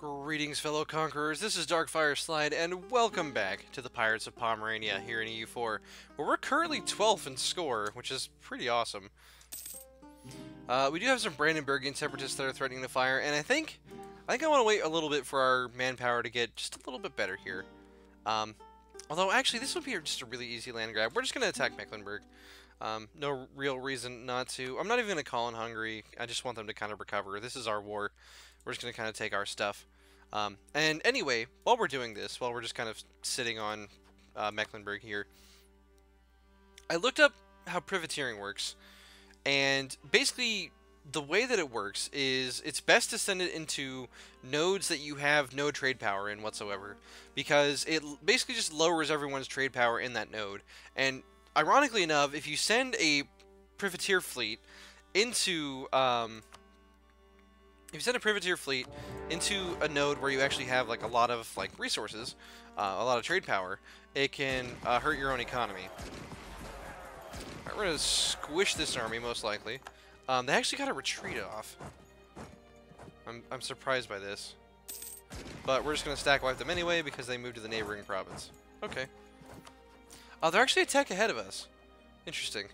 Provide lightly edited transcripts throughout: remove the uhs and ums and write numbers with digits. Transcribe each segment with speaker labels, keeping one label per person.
Speaker 1: Greetings, fellow conquerors. This is Darkfireslide, and welcome back to the Pirates of Pomerania here in EU4, where we're currently 12th in score, which is pretty awesome. We do have some Brandenburgian separatists that are threatening to fire, and I think I want to wait a little bit for our manpower to get just a little bit better here. Although, actually, this would be just a really easy land grab. We're just going to attack Mecklenburg. No real reason not to. I'm not even going to call in Hungary. I just want them to kind of recover. This is our war. We're just going to kind of take our stuff. And anyway, while we're doing this, while we're just kind of sitting on Mecklenburg here, I looked up how privateering works. And basically, the way that it works is it's best to send it into nodes that you have no trade power in whatsoever. Because it basically just lowers everyone's trade power in that node. And ironically enough, if you send a privateer fleet into into a node where you actually have like a lot of resources, a lot of trade power, it can hurt your own economy. Alright, we're gonna squish this army most likely. They actually got to retreat off. I'm surprised by this, but we're just gonna stack wipe them anyway because they moved to the neighboring province. Okay. They're actually a tech ahead of us. Interesting.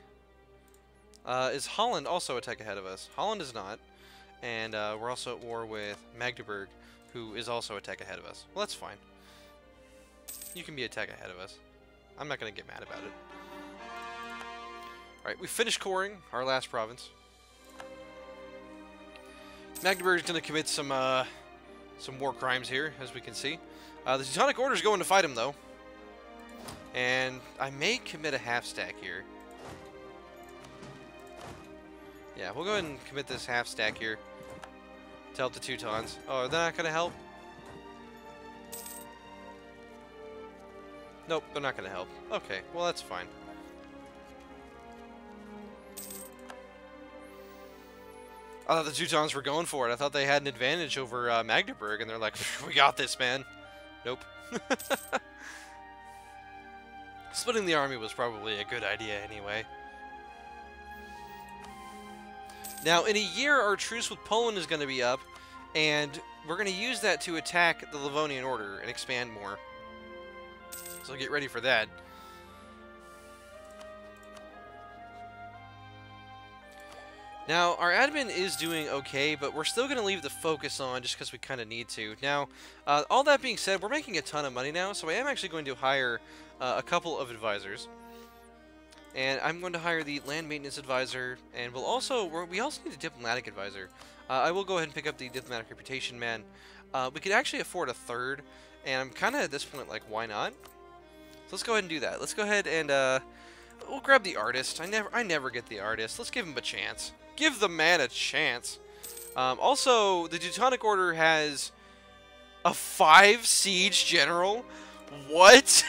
Speaker 1: Is Holland also a tech ahead of us? Holland is not. And we're also at war with Magdeburg, who is also a tech ahead of us. Well, that's fine. You can be a tech ahead of us. I'm not going to get mad about it. Alright, we finished coring our last province. Magdeburg is going to commit some war crimes here, as we can see. The Teutonic Order is going to fight him, though. And I may commit a half stack here. Yeah, we'll go ahead and commit this half stack here to help the Teutons. Oh, are they not going to help? Nope, they're not going to help. Okay, well, that's fine. I thought the Teutons were going for it. I thought they had an advantage over Magdeburg, and they're like, we got this, man. Nope. Splitting the army was probably a good idea anyway. Now, in a year, our truce with Poland is going to be up, and we're going to use that to attack the Livonian Order and expand more. So get ready for that. Now, our admin is doing okay, but we're still going to leave the focus on just because we kind of need to. Now, all that being said, we're making a ton of money now, so I am actually going to hire a couple of advisors. And I'm going to hire the land maintenance advisor, and we also need a diplomatic advisor. I will go ahead and pick up the diplomatic reputation man. We could actually afford a third, and I'm kind of at this point like, why not? So let's go ahead and do that. Let's go ahead and we'll grab the artist. I never get the artist. Let's give him a chance. Give the man a chance. Also, the Teutonic Order has a 5 siege general. What?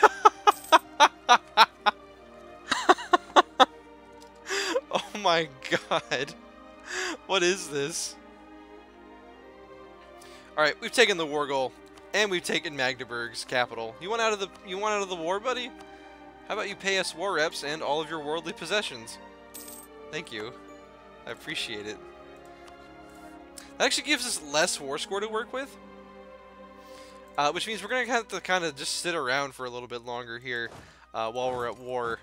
Speaker 1: Oh my god. What is this? Alright, we've taken the war goal, and we've taken Magdeburg's capital. You want out of the war, buddy? How about you pay us war reps and all of your worldly possessions? Thank you. I appreciate it. That actually gives us less war score to work with. Which means we're going to have to kind of just sit around for a little bit longer here while we're at war.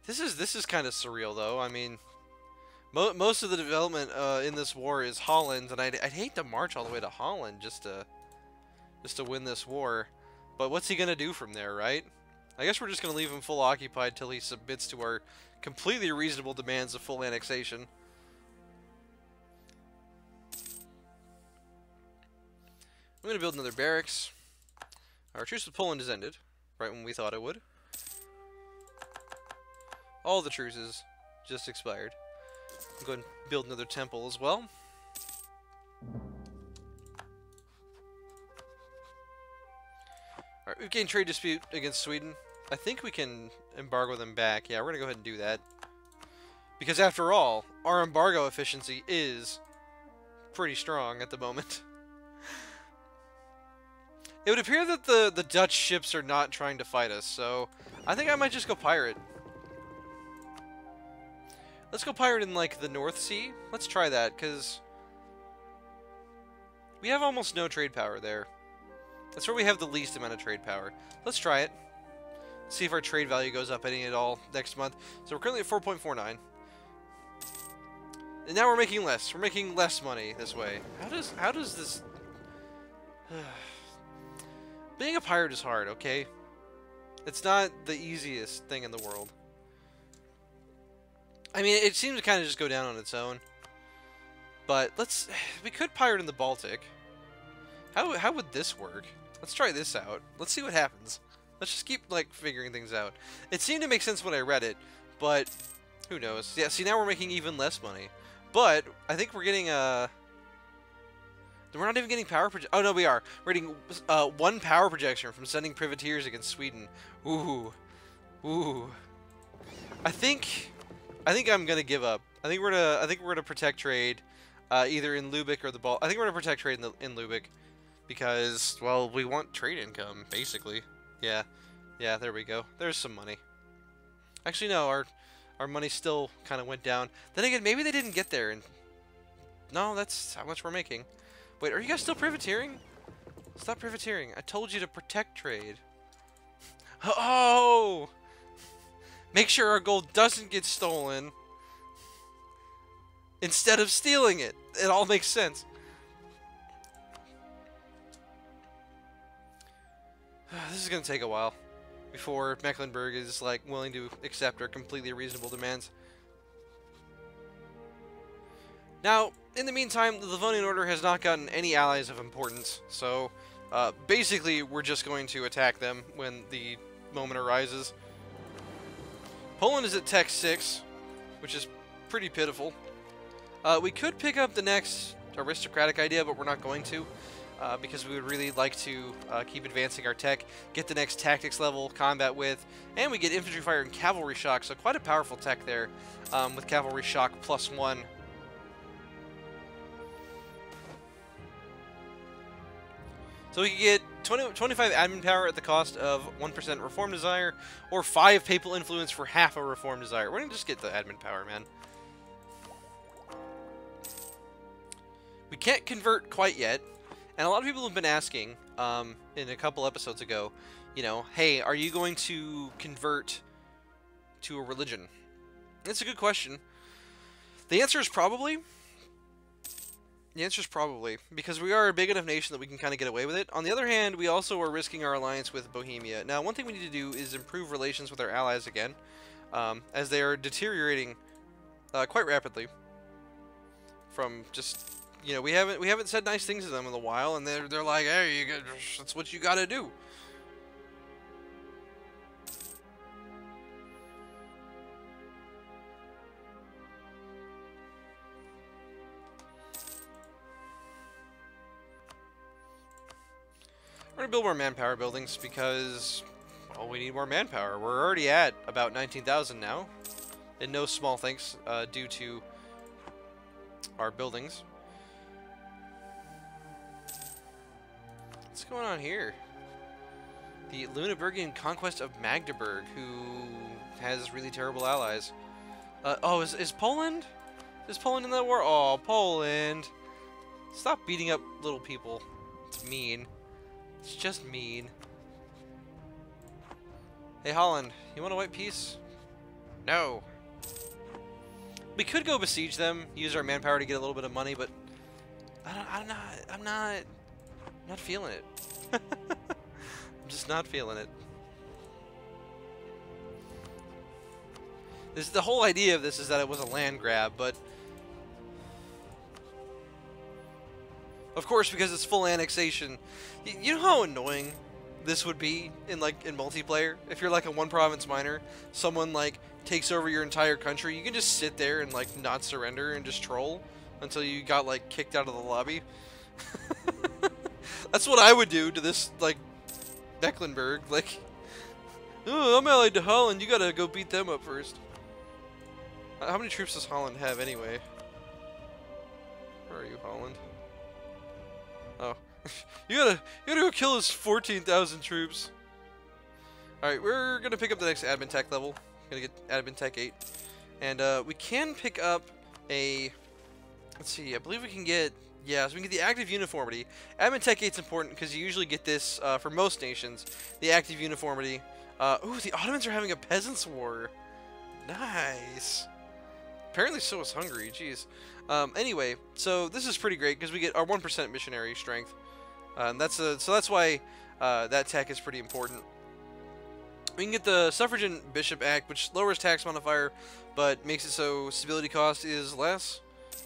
Speaker 1: This is kind of surreal, though. I mean, most of the development in this war is Holland, and I'd hate to march all the way to Holland just to win this war. But what's he gonna do from there, right? I guess we're just gonna leave him full occupied till he submits to our completely reasonable demands of full annexation. I'm gonna build another barracks. Our truce with Poland has ended, right when we thought it would. All the truces just expired. I'm going to build another temple as well. Alright, we've gained trade dispute against Sweden. I think we can embargo them back. Yeah, we're going to go ahead and do that. Because after all, our embargo efficiency is pretty strong at the moment. It would appear that the Dutch ships are not trying to fight us, so I think I might just go pirate. Let's go pirate in, like, the North Sea. Let's try that, because we have almost no trade power there. That's where we have the least amount of trade power. Let's try it. See if our trade value goes up any at all next month. So we're currently at 4.49. And now we're making less. We're making less money this way. How does this... Being a pirate is hard, okay? It's not the easiest thing in the world. I mean, it seems to kind of just go down on its own. But we could pirate in the Baltic. How would this work? Let's try this out. Let's see what happens. Let's just keep, like, figuring things out. It seemed to make sense when I read it, but who knows? Yeah, see, now we're making even less money. But I think we're getting we're not even getting power oh no, we are. We're getting 1 power projection from sending privateers against Sweden. Ooh. I think I'm gonna give up. I think we're gonna protect trade, either in Lubeck or the Baltic. I think we're gonna protect trade in Lubeck, because, well, we want trade income basically. Yeah, there we go. There's some money. Actually, no, our money still kind of went down. Then again, maybe they didn't get there, and no, that's how much we're making. Wait, are you guys still privateering? Stop privateering. I told you to protect trade. Oh! Make sure our gold doesn't get stolen instead of stealing it. It all makes sense. This is going to take a while before Mecklenburg is, like, willing to accept our completely reasonable demands. Now, in the meantime, the Livonian Order has not gotten any allies of importance, so basically we're just going to attack them when the moment arises. Poland is at Tech 6, which is pretty pitiful. We could pick up the next aristocratic idea, but we're not going to. Because we would really like to keep advancing our tech, get the next tactics level, combat width, and we get infantry fire and cavalry shock, so quite a powerful tech there with cavalry shock +1. So we can get 25 admin power at the cost of 1% reform desire, or 5 papal influence for half a reform desire. We're going to just get the admin power, man. We can't convert quite yet. And a lot of people have been asking, in a couple episodes ago, you know, hey, are you going to convert to a religion? That's a good question. The answer is probably. The answer is probably, because we are a big enough nation that we can kind of get away with it. On the other hand, we also are risking our alliance with Bohemia. Now, one thing we need to do is improve relations with our allies again, as they are deteriorating quite rapidly from just... You know, we haven't said nice things to them in a while, and they're like, hey, that's what you gotta do. We're gonna build more manpower buildings because, well, we need more manpower. We're already at about 19,000 now, and no small thanks due to our buildings. What's going on here? The Luneburgian conquest of Magdeburg, who has really terrible allies. Oh, is Poland? Is Poland in that war? Oh, Poland! Stop beating up little people. It's mean. It's just mean. Hey, Holland, you want a white peace? No. We could go besiege them, use our manpower to get a little bit of money, but I'm not feeling it. I'm just not feeling it. The whole idea of this is that it was a land grab, but of course, because it's full annexation, you know how annoying this would be in multiplayer? If you're like a one province miner, someone like takes over your entire country, you can just sit there and like not surrender and just troll until you got like kicked out of the lobby. That's what I would do to this, like, Mecklenburg. Like, oh, I'm allied to Holland. You gotta go beat them up first. How many troops does Holland have anyway? Where are you, Holland? Oh, you gotta go kill his 14,000 troops. All right, we're gonna pick up the next admin tech level. Gonna get admin tech 8. And we can pick up a... Let's see, I believe we can get... Yeah, so we can get the active uniformity. Admin Tech 8's important because you usually get this for most nations. The active uniformity. Ooh, the Ottomans are having a peasants' war. Nice. Apparently so is Hungary, jeez. Anyway, so this is pretty great because we get our 1% missionary strength. So that's why that tech is pretty important. We can get the Suffragan Bishop Act, which lowers tax modifier, but makes it so stability cost is less.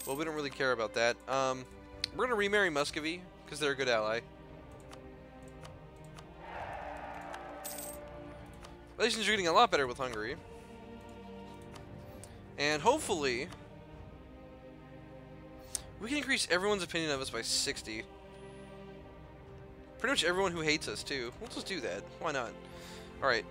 Speaker 1: Well, we don't really care about that. We're going to remarry Muscovy, because they're a good ally. Relations are getting a lot better with Hungary. And hopefully, we can increase everyone's opinion of us by 60. Pretty much everyone who hates us, too. We'll just do that. Why not? Alright.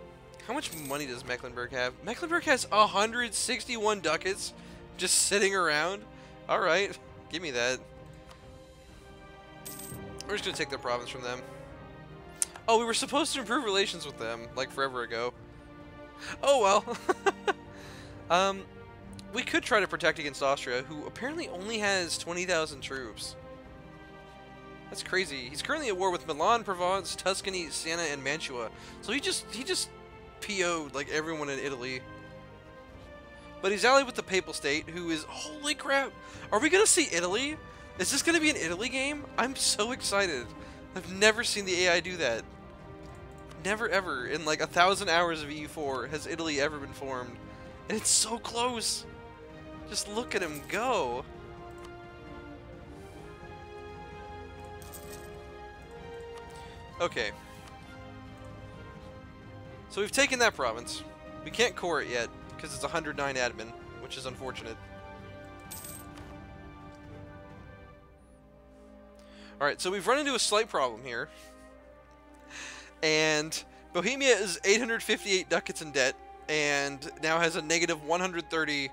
Speaker 1: How much money does Mecklenburg have? Mecklenburg has 161 ducats just sitting around. Alright. Give me that. We're just going to take their province from them. Oh, we were supposed to improve relations with them, like forever ago. Oh, well. We could try to protect against Austria, who apparently only has 20,000 troops. That's crazy. He's currently at war with Milan, Provence, Tuscany, Siena, and Mantua. So he just PO'd like everyone in Italy. But he's allied with the Papal State, who is... Holy crap! Are we gonna see Italy? Is this gonna be an Italy game? I'm so excited. I've never seen the AI do that. Never ever, in like 1,000 hours of EU4, has Italy ever been formed. And it's so close! Just look at him go! Okay. So we've taken that province. We can't core it yet, because it's 109 admin, which is unfortunate. Alright, so we've run into a slight problem here. And Bohemia is 858 ducats in debt, and now has a negative 130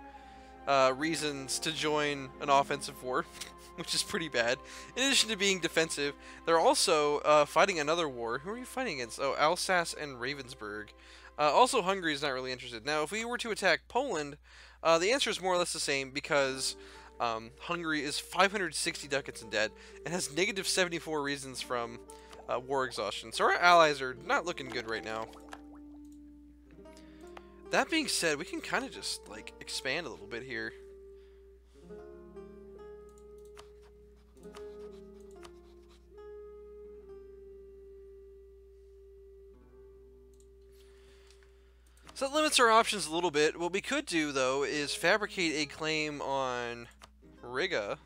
Speaker 1: reasons to join an offensive war, which is pretty bad. In addition to being defensive, they're also fighting another war. Who are you fighting against? Oh, Alsace and Ravensburg. Also, Hungary is not really interested. Now, if we were to attack Poland, the answer is more or less the same, because Hungary is 560 ducats in debt and has negative 74 reasons from war exhaustion. So our allies are not looking good right now. That being said, we can kind of just, like, expand a little bit here. So that limits our options a little bit. What we could do, though, is fabricate a claim on Riga.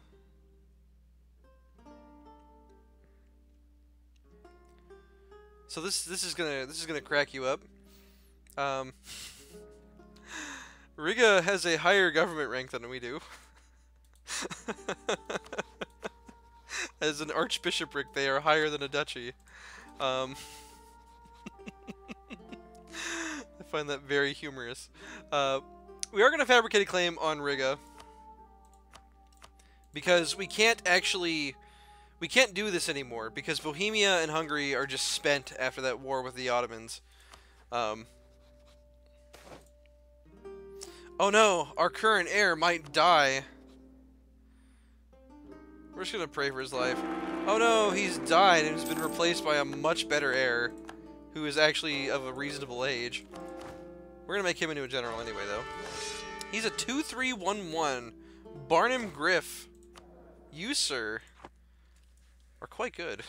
Speaker 1: So this is gonna crack you up. Riga has a higher government rank than we do. As an archbishopric, they are higher than a duchy. I find that very humorous. We are going to fabricate a claim on Riga, because we can't do this anymore, because Bohemia and Hungary are just spent after that war with the Ottomans. Oh no, our current heir might die. We're just gonna pray for his life. Oh no, he's died and has been replaced by a much better heir, who is actually of a reasonable age. We're gonna make him into a general anyway, though. He's a 2311. Barnum Griff. You, sir, are quite good.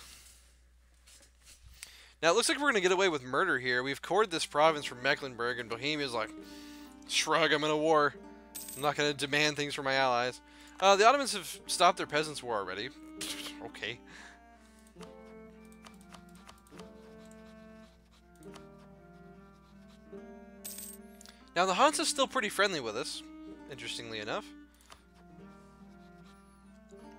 Speaker 1: Now, it looks like we're gonna get away with murder here. We've cored this province from Mecklenburg, and Bohemia's like, shrug, I'm in a war. I'm not gonna demand things from my allies. The Ottomans have stopped their peasants' war already. Okay. Now, the Hansa's still pretty friendly with us, interestingly enough.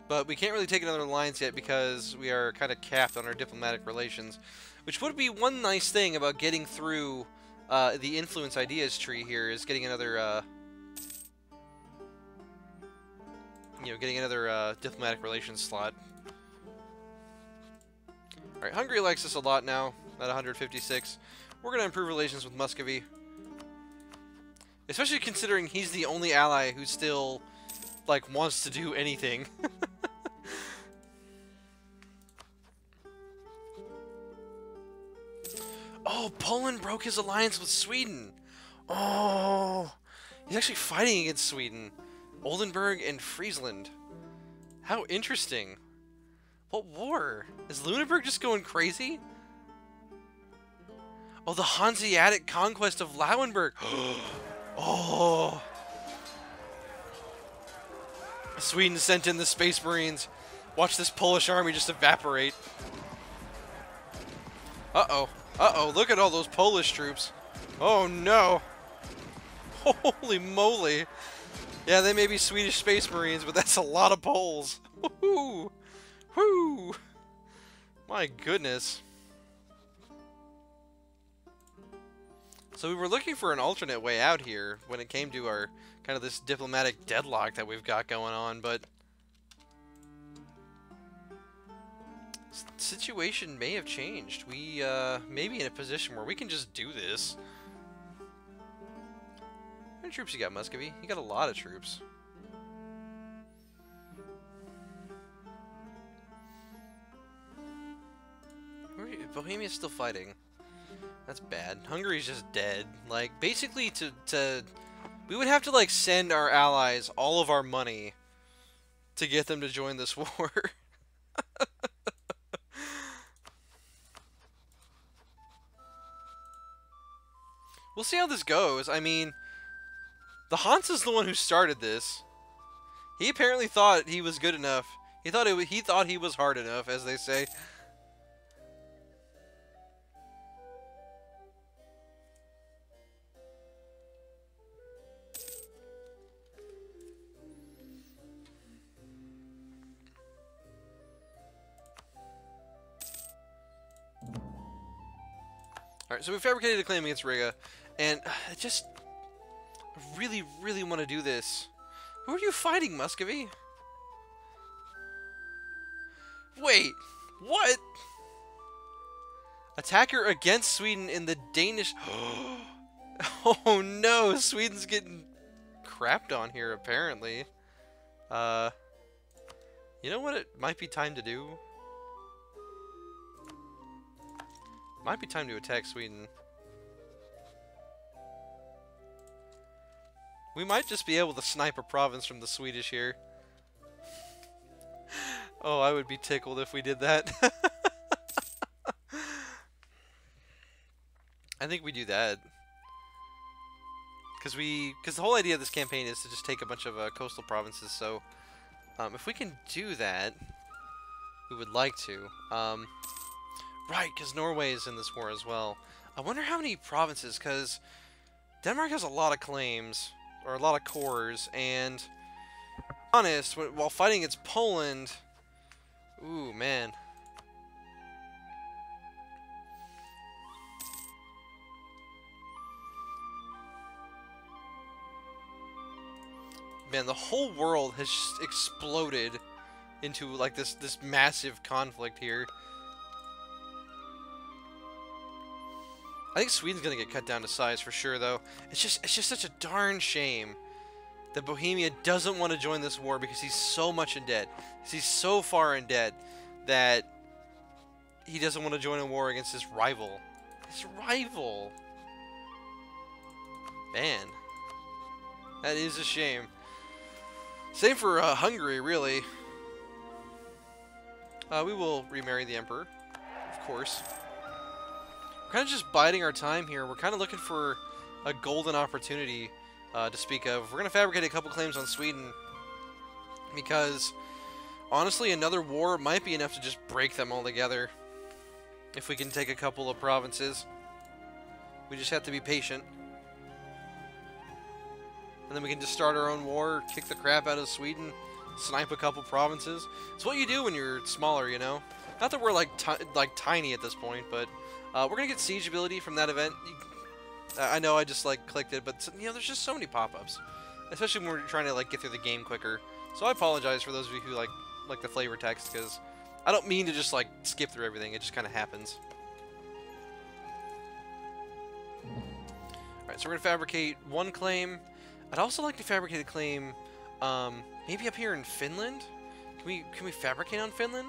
Speaker 1: But we can't really take another alliance yet because we are kind of capped on our diplomatic relations. Which would be one nice thing about getting through the influence ideas tree here, is getting another, diplomatic relations slot. Alright, Hungary likes us a lot now, at 156. We're going to improve relations with Muscovy. Especially considering he's the only ally who still, like, wants to do anything. Oh, Poland broke his alliance with Sweden. Oh, he's actually fighting against Sweden. Oldenburg and Friesland. How interesting. What war? Is Lüneburg just going crazy? Oh, the Hanseatic conquest of Lauenburg. Oh. Sweden sent in the Space Marines. Watch this Polish army just evaporate. Uh-oh. Uh-oh, look at all those Polish troops. Oh, no. Holy moly. Yeah, they may be Swedish Space Marines, but that's a lot of Poles. Woohoo! Woo! My goodness. So we were looking for an alternate way out here when it came to our kind of this diplomatic deadlock that we've got going on, but the situation may have changed. We may be in a position where we can just do this. How many troops you got, Muscovy? You got a lot of troops. Bohemia's still fighting. That's bad. Hungary's just dead. Like, basically we would have to, like, send our allies all of our money to get them to join this war. We'll see how this goes. I mean, the Hansa's the one who started this. He apparently thought he was good enough. He thought he was hard enough, as they say. Alright, so we fabricated a claim against Riga, and I really, really want to do this. Who are you fighting, Muscovy? Wait, what? Attacker against Sweden in the Danish... Oh no, Sweden's getting crapped on here, apparently. You know what it might be time to do? Might be time to attack Sweden. We might just be able to snipe a province from the Swedish here. Oh, I would be tickled if we did that. I think we do that. Because the whole idea of this campaign is to just take a bunch of coastal provinces, so if we can do that, we would like to. Right, because Norway is in this war as well. I wonder how many provinces, because Denmark has a lot of claims, or a lot of cores, and honest, while fighting against Poland, ooh, man. Man, the whole world has just exploded into, like, this massive conflict here. I think Sweden's gonna get cut down to size for sure, though. It's just such a darn shame that Bohemia doesn't want to join this war because he's so much in debt. He's so far in debt that he doesn't want to join a war against his rival. His rival! Man. That is a shame. Same for Hungary, really. We will remarry the Emperor, of course. We're kind of just biding our time here. We're kind of looking for a golden opportunity to speak of. We're going to fabricate a couple claims on Sweden because, honestly, another war might be enough to just break them all together if we can take a couple of provinces. We just have to be patient. And then we can just start our own war, kick the crap out of Sweden, snipe a couple provinces. It's what you do when you're smaller, you know? Not that we're like tiny at this point, but we're gonna get siege ability from that event. I know I just like clicked it, but you know, there's just so many pop-ups, especially when we're trying to like get through the game quicker. So I apologize for those of you who like the flavor text, because I don't mean to just like skip through everything. It just kind of happens. All right, Alright, so we're going to fabricate one claim. I'd also like to fabricate a claim, maybe up here in Finland? Can we fabricate on Finland?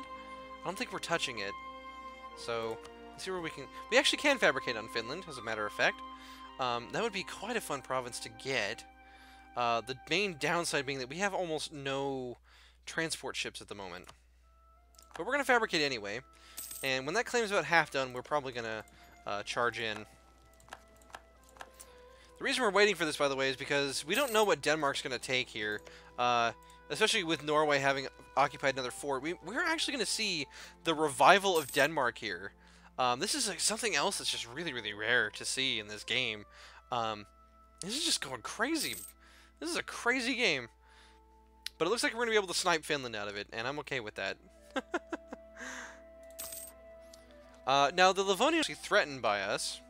Speaker 1: I don't think we're touching it. So, let's see where we can... We actually can fabricate on Finland, as a matter of fact. That would be quite a fun province to get. The main downside being that we have almost no transport ships at the moment. But we're going to fabricate anyway. And when that claim's about half done, we're probably going to charge in. The reason we're waiting for this, by the way, is because we don't know what Denmark's going to take here. Especially with Norway having occupied another fort. We're actually going to see the revival of Denmark here. This is like something else that's just really, really rare to see in this game. This is just going crazy. This is a crazy game. But it looks like we're going to be able to snipe Finland out of it, and I'm okay with that. Now, the Livonians are threatened by us.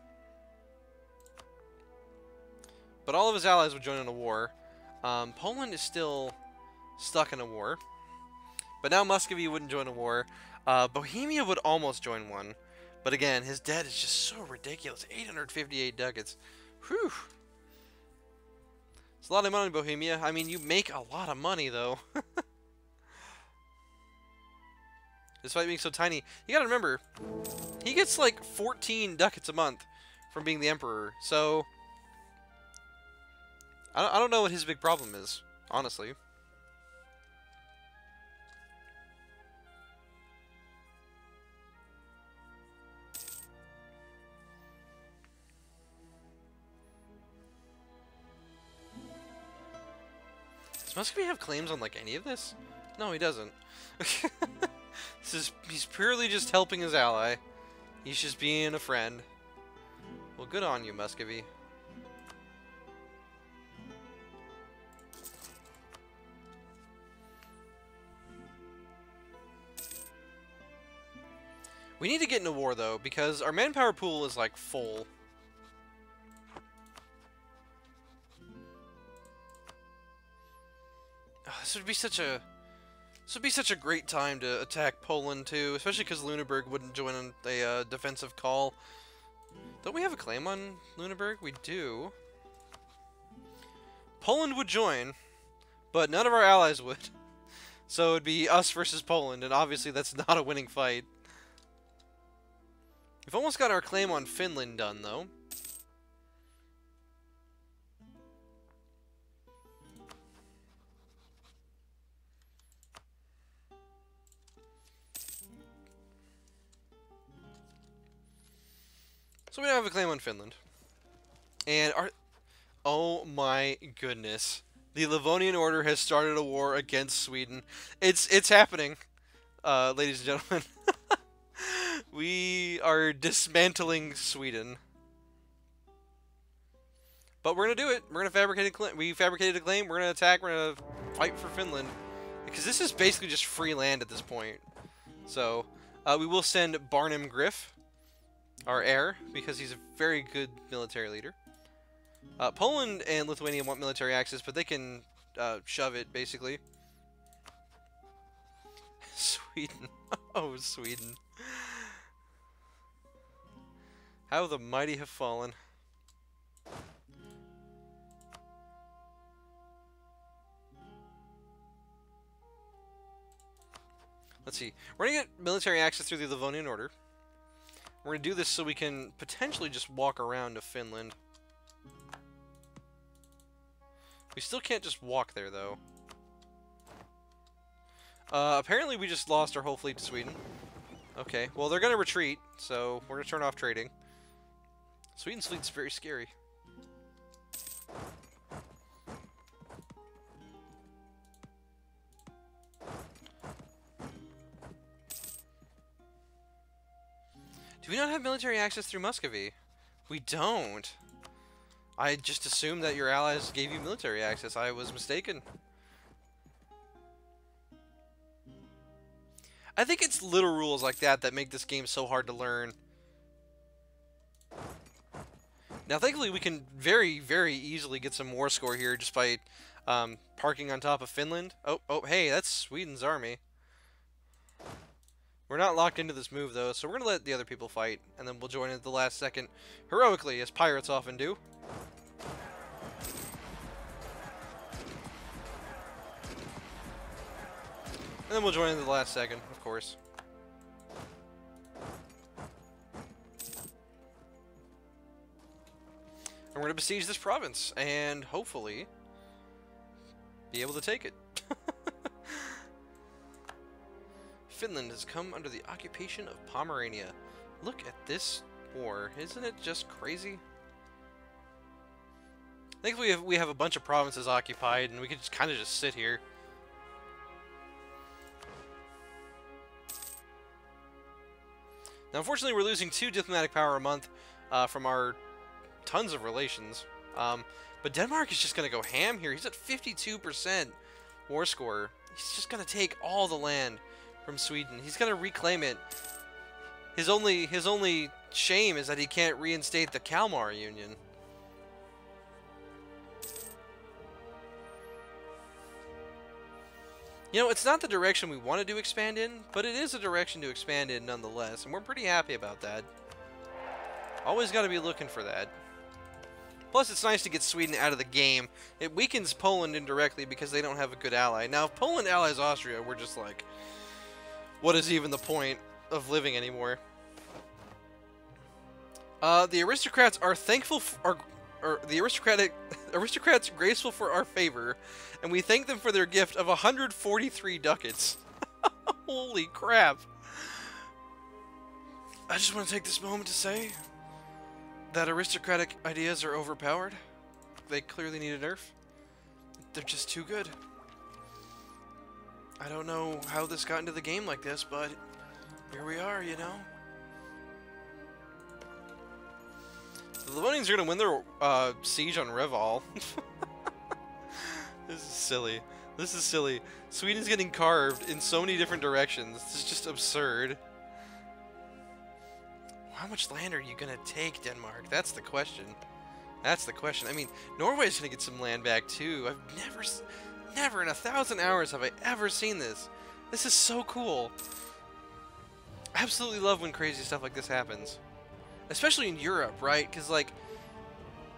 Speaker 1: But all of his allies would join in a war. Poland is still stuck in a war. But now Muscovy wouldn't join a war. Bohemia would almost join one. But again, his debt is just so ridiculous. 858 ducats. Whew. It's a lot of money, Bohemia. I mean, you make a lot of money, though. Despite being so tiny. You gotta remember, he gets like 14 ducats a month from being the emperor. So, I don't know what his big problem is, honestly. Does Muscovy have claims on, like, any of this? No, he doesn't. He's purely just helping his ally. He's just being a friend. Well, good on you, Muscovy. We need to get in a war, though, because our manpower pool is, like, full. Oh, this would be such a great time to attack Poland, too, especially because Lüneburg wouldn't join in a defensive call. Don't we have a claim on Lüneburg? We do. Poland would join, but none of our allies would. So it'd be us versus Poland, and obviously that's not a winning fight. We've almost got our claim on Finland done, though. So we now have a claim on Finland. And our... Oh my goodness. The Livonian Order has started a war against Sweden. It's happening, ladies and gentlemen. We are dismantling Sweden. But we're going to do it. We're going to fabricate a claim. We fabricated a claim. We're going to attack. We're going to fight for Finland. Because this is basically just free land at this point. So, we will send Barnum Griff, our heir, because he's a very good military leader. Poland and Lithuania want military access, but they can shove it, basically. Sweden. Oh, Sweden. How the mighty have fallen. Let's see. We're going to get military access through the Livonian Order. We're going to do this so we can potentially just walk around to Finland. We still can't just walk there, though. Apparently we just lost our whole fleet to Sweden. Okay, well, they're going to retreat, so we're going to turn off trading. Sweden's fleet's very scary. Do we not have military access through Muscovy? We don't. I just assumed that your allies gave you military access. I was mistaken. I think it's little rules like that that make this game so hard to learn. Now, thankfully, we can very, very easily get some war score here just by parking on top of Finland. Oh, hey, that's Sweden's army. We're not locked into this move, though, so we're going to let the other people fight, and then we'll join at the last second, heroically, as pirates often do. And then we'll join in the last second, of course. And we're going to besiege this province, and hopefully be able to take it. Finland has come under the occupation of Pomerania. Look at this war. Isn't it just crazy? I think we have a bunch of provinces occupied, and we could just kind of just sit here. Now, unfortunately, we're losing 2 diplomatic power a month from our tons of relations. But Denmark is just going to go ham here. He's at 52% war score. He's just going to take all the land from Sweden. He's going to reclaim it. His only shame is that he can't reinstate the Kalmar Union. You know, it's not the direction we wanted to expand in, but it is a direction to expand in nonetheless, and we're pretty happy about that. Always got to be looking for that. Plus, it's nice to get Sweden out of the game. It weakens Poland indirectly because they don't have a good ally. Now, if Poland allies Austria, we're just like, what is even the point of living anymore? The aristocrats are thankful the aristocrats graceful for our favor, and we thank them for their gift of 143 ducats. Holy crap! I just want to take this moment to say that aristocratic ideas are overpowered. They clearly need a nerf. They're just too good. I don't know how this got into the game like this, but here we are, you know? The Livonians are going to win their siege on Reval. This is silly. This is silly. Sweden's getting carved in so many different directions. This is just absurd. How much land are you going to take, Denmark? That's the question. That's the question. I mean, Norway's going to get some land back, too. I've never in 1,000 hours have I ever seen this. This is so cool. I absolutely love when crazy stuff like this happens. Especially in Europe, right? Because, like,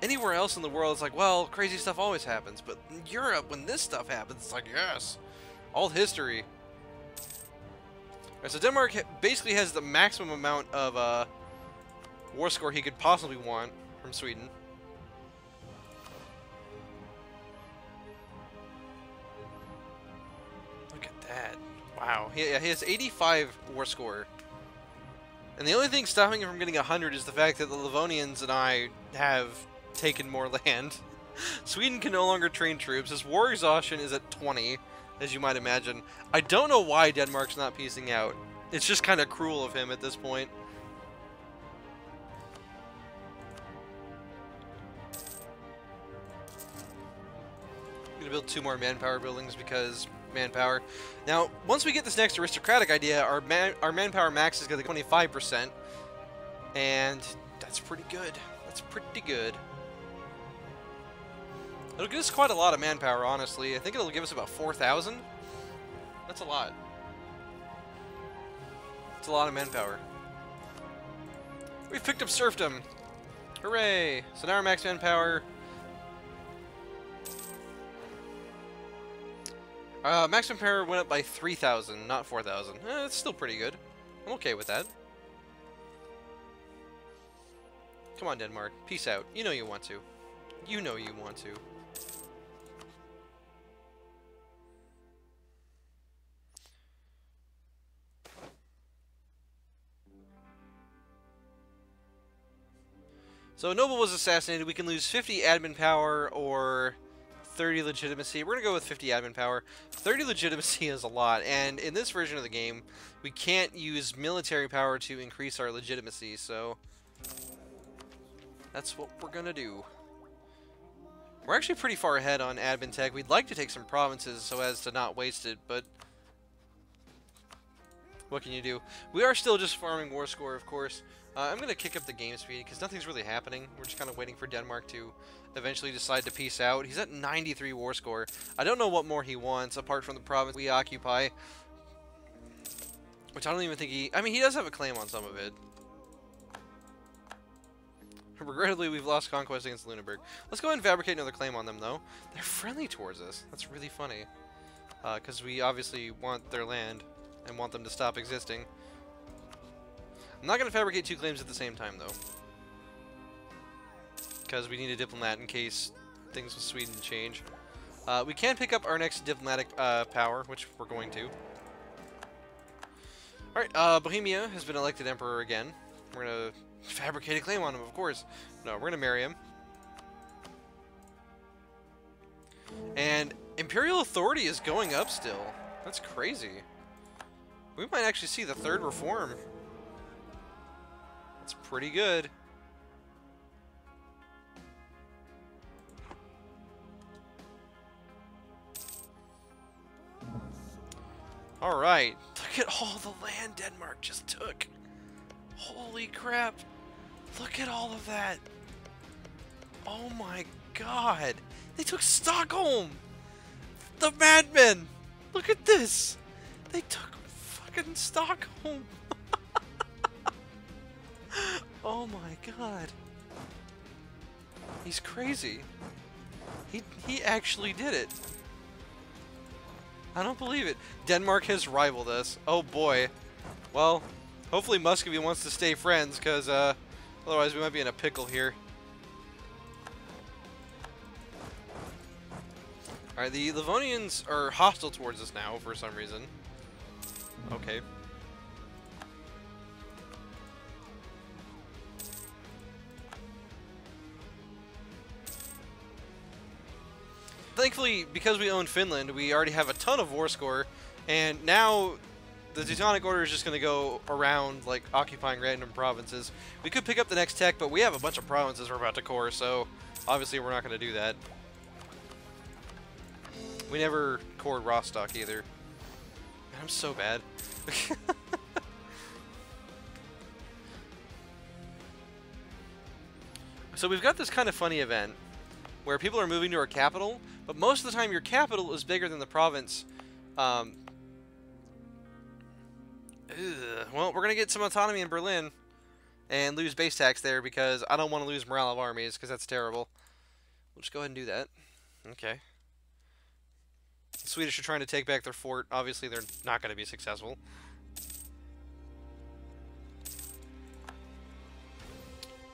Speaker 1: anywhere else in the world, it's like, well, crazy stuff always happens. But in Europe, when this stuff happens, it's like, yes, all history. Alright, so Denmark basically has the maximum amount of war score he could possibly want from Sweden. Look at that. Wow. He has 85 war score. And the only thing stopping him from getting 100 is the fact that the Livonians and I have taken more land. Sweden can no longer train troops. His war exhaustion is at 20, as you might imagine. I don't know why Denmark's not piecing out. It's just kind of cruel of him at this point. I'm gonna build 2 more manpower buildings because manpower. Now, once we get this next aristocratic idea, our manpower max is going to be 25%, and that's pretty good. That's pretty good. It'll give us quite a lot of manpower, honestly. I think it'll give us about 4,000. That's a lot. It's a lot of manpower. We've picked up serfdom. Hooray! So now our max manpower. Maximum power went up by 3,000, not 4,000. It's still pretty good. I'm okay with that. Come on, Denmark. Peace out. You know you want to. You know you want to. So, Noble was assassinated. We can lose 50 admin power or 30 legitimacy. We're going to go with 50 admin power. 30 legitimacy is a lot, and in this version of the game, we can't use military power to increase our legitimacy, so that's what we're going to do. We're actually pretty far ahead on admin tech. We'd like to take some provinces so as to not waste it, but what can you do? We are still just farming war score, of course. I'm going to kick up the game speed because nothing's really happening. We're just kind of waiting for Denmark to eventually decide to peace out. He's at 93 war score. I don't know what more he wants apart from the province we occupy. Which I don't even think he... I mean, he does have a claim on some of it. Regrettably, we've lost conquest against Lunenburg. Let's go ahead and fabricate another claim on them, though. They're friendly towards us. That's really funny. because we obviously want their land and want them to stop existing. I'm not going to fabricate 2 claims at the same time, though, because we need a diplomat in case things with Sweden change. We can pick up our next diplomatic power, which we're going to. Alright, Bohemia has been elected emperor again. We're going to fabricate a claim on him, of course. No, we're going to marry him. And imperial authority is going up still. That's crazy. We might actually see the 3rd reform. That's pretty good. Alright, look at all the land Denmark just took. Holy crap. Look at all of that. Oh my god. They took Stockholm! The madmen! Look at this! They took fucking Stockholm! Oh my god. He's crazy. He actually did it. I don't believe it. Denmark has rivaled us. Oh boy. Well, hopefully Muscovy wants to stay friends, because otherwise we might be in a pickle here. Alright, the Livonians are hostile towards us now for some reason. Okay. Thankfully, because we own Finland, we already have a ton of war score, and now the Teutonic Order is just going to go around, like, occupying random provinces. We could pick up the next tech, but we have a bunch of provinces we're about to core, so obviously we're not going to do that. We never cored Rostock either. Man, I'm so bad. So we've got this kind of funny event where people are moving to our capital, but most of the time your capital is bigger than the province. Well, we're going to get some autonomy in Berlin and lose base tax there because I don't want to lose morale of armies because that's terrible. We'll just go ahead and do that. Okay. The Swedish are trying to take back their fort. Obviously, they're not going to be successful.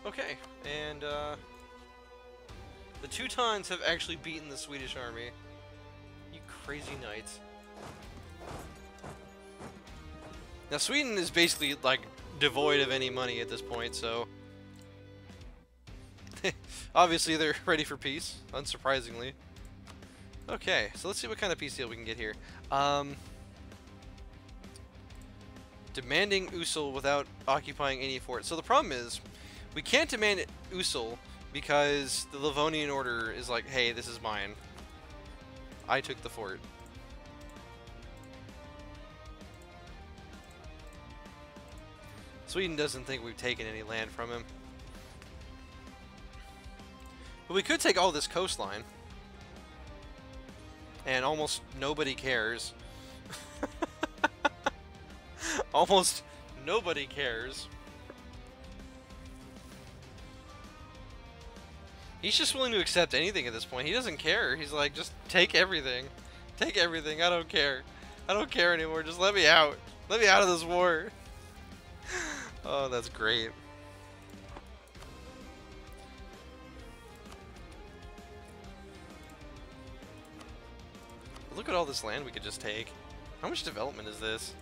Speaker 1: Okay, and the Teutons have actually beaten the Swedish army. You crazy knights. Now, Sweden is basically, like, devoid of any money at this point, so obviously they're ready for peace, unsurprisingly. Okay, so let's see what kind of peace deal we can get here. Demanding Usul without occupying any fort. So the problem is, we can't demand Usul because the Livonian Order is like, hey, this is mine. I took the fort. Sweden doesn't think we've taken any land from him. But we could take all this coastline. And almost nobody cares. Almost nobody cares. He's just willing to accept anything at this point. He doesn't care. He's like, just take everything. Take everything. I don't care. I don't care anymore. Just let me out. Let me out of this war. Oh, that's great. Look at all this land we could just take. How much development is this?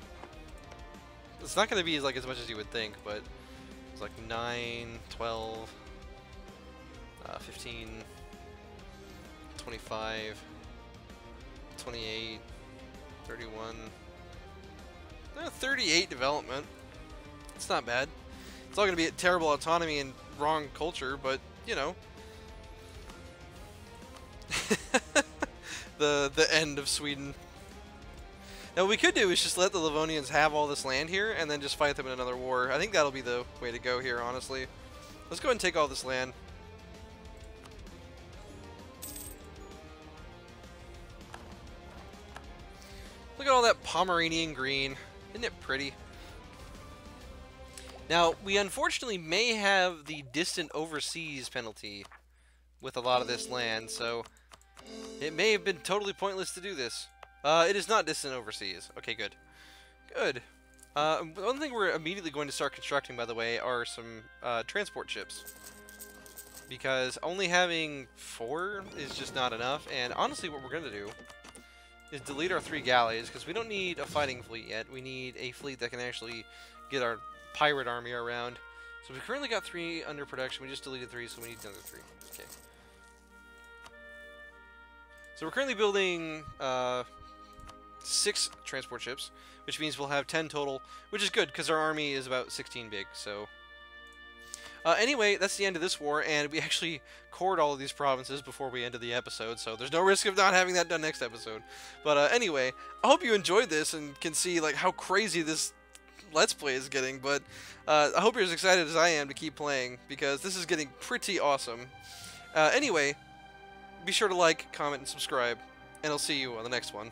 Speaker 1: It's not going to be like as much as you would think, but it's like 9, 12, 15, 25, 28, 31, 38 development. It's not bad. It's all going to be a terrible autonomy and wrong culture, but, you know. the end of Sweden. Now what we could do is just let the Livonians have all this land here and then just fight them in another war. I think that'll be the way to go here, honestly. Let's go ahead and take all this land. Look at all that Pomeranian green. Isn't it pretty? Now, we unfortunately may have the distant overseas penalty with a lot of this land, so it may have been totally pointless to do this. It is not distant overseas. Okay, good. Good. One thing we're immediately going to start constructing, by the way, are some transport ships. Because only having 4 is just not enough, and honestly what we're going to do is delete our 3 galleys, because we don't need a fighting fleet yet. We need a fleet that can actually get our pirate army around. So we currently got 3 under production. We just deleted 3, so we need another 3. Okay. So we're currently building 6 transport ships, which means we'll have 10 total, which is good, because our army is about 16 big, so... anyway, that's the end of this war, and we actually cored all of these provinces before we ended the episode, so there's no risk of not having that done next episode. But anyway, I hope you enjoyed this and can see like how crazy this Let's Play is getting, but I hope you're as excited as I am to keep playing, because this is getting pretty awesome. Anyway, be sure to like, comment, and subscribe, and I'll see you on the next one.